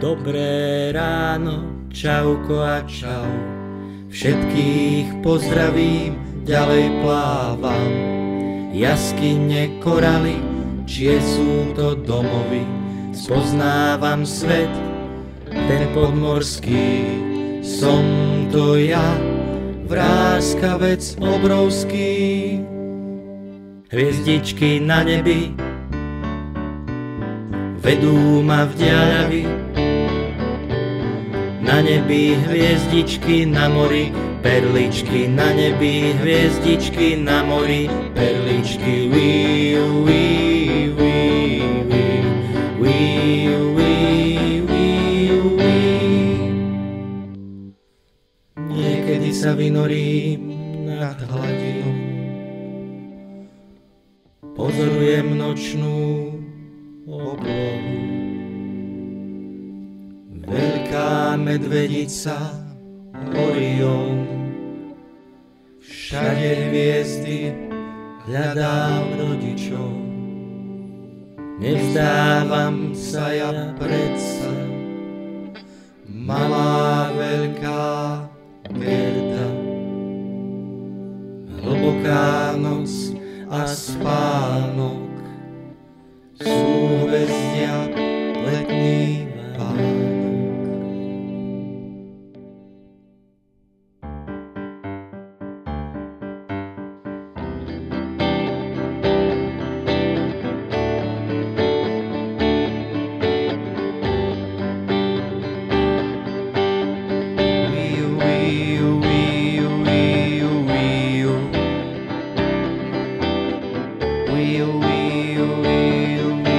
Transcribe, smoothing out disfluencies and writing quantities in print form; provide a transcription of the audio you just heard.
Dobré ráno, čauko a čau. Všetkých pozdravím, ďalej plávam. Jaskyne, koraly, čie sú to domovy. Spoznávam svet, ten podmorský. Som to ja, vráskavec obrovský. Hviezdičky na nebi vedú ma v diaľavi. Na nebi hviezdičky, na mori perličky, na nebi hviezdičky, na mori perličky. Wiu, wiu, wiu, wiu, wiu, wiu, wiu, wiu. Niekedy sa vynorím nad hladinou, pozorujem nočnú oblohu. Veľká medvedica Orion, všade hviezdy, hľadám rodičov. Nevzdávam sa ja predsa, malá veľká Gerda. Hlboká noc a spánok, súhvezdia letný pánok. Wiu, wiu, wiu, wiu.